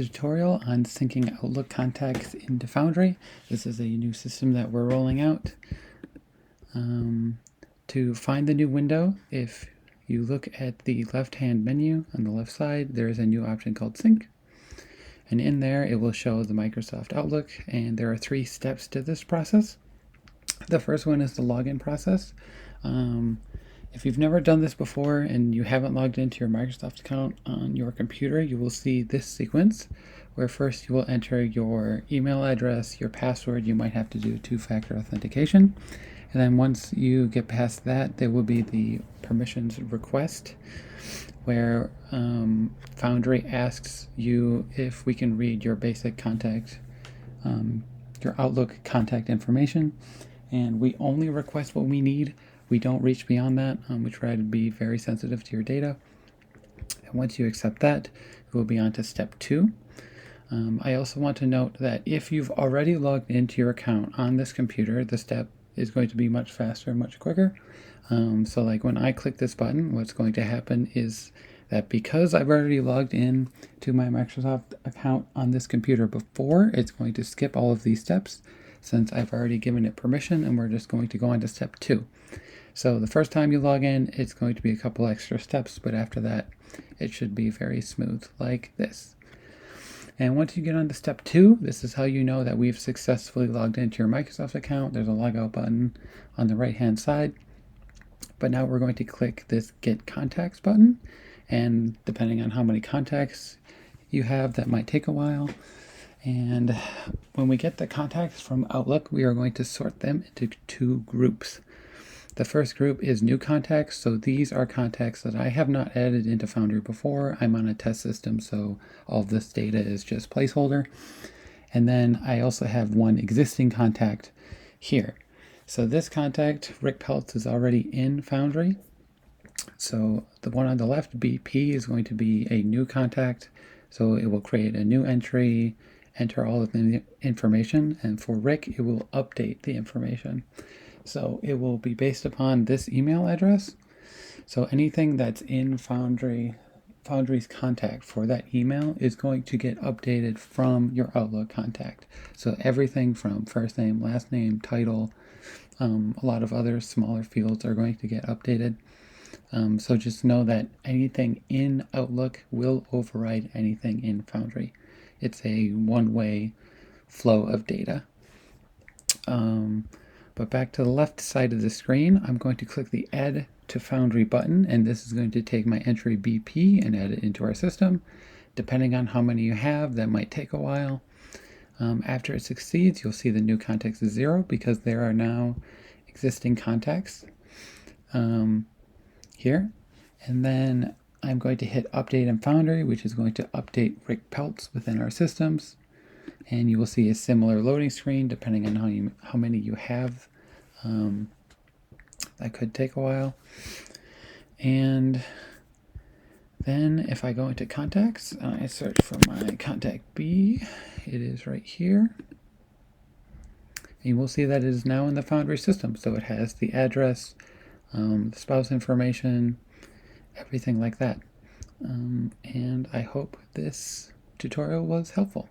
Tutorial on syncing Outlook contacts into Foundry. This is a new system that we're rolling out. To find the new window, if you look at the left-hand menu on the left side, there is a new option called Sync. And in there, it will show the Microsoft Outlook, and there are 3 steps to this process. The first one is the login process. If you've never done this before and you haven't logged into your Microsoft account on your computer, you will see this sequence where first you will enter your email address, your password. You might have to do 2-factor authentication. And then once you get past that, there will be the permissions request where Foundry asks you if we can read your basic contact, your Outlook contact information. And we only request what we need. We don't reach beyond that. We try to be very sensitive to your data. And once you accept that, we'll be on to step 2. I also want to note that if you've already logged into your account on this computer, the step is going to be much faster, much quicker. So like when I click this button, what's going to happen is that because I've already logged in to my Microsoft account on this computer before, it's going to skip all of these steps since I've already given it permission, and we're just going to go on to step 2. So the first time you log in, it's going to be a couple extra steps, but after that, it should be very smooth like this. And once you get on to step 2, this is how you know that we've successfully logged into your Microsoft account. There's a logout button on the right-hand side. But now we're going to click this Get Contacts button. And depending on how many contacts you have, that might take a while. And when we get the contacts from Outlook, we are going to sort them into 2 groups. The first group is new contacts. So these are contacts that I have not added into Foundry before. I'm on a test system, so all of this data is just placeholder. And then I also have one existing contact here. So this contact, Rick Peltz, is already in Foundry. So the one on the left, BP, is going to be a new contact. So it will create a new entry, enter all of the information, and for Rick, it will update the information. So it will be based upon this email address. So anything that's in Foundry's contact for that email is going to get updated from your Outlook contact. So everything from first name, last name, title, a lot of other smaller fields are going to get updated. So just know that anything in Outlook will override anything in Foundry. It's a one-way flow of data. But back to the left side of the screen, I'm going to click the Add to Foundry button, and this is going to take my entry BP and add it into our system. Depending on how many you have, that might take a while. After it succeeds, you'll see the new contacts is 0 because there are now existing contacts here. And then I'm going to hit Update in Foundry, which is going to update Rick Peltz within our systems. And you will see a similar loading screen depending on how many you have. That could take a while. And then if I go into contacts, I search for my contact B, it is right here. And you will see that it is now in the Foundry system. So it has the address, the spouse information, everything like that. And I hope this tutorial was helpful.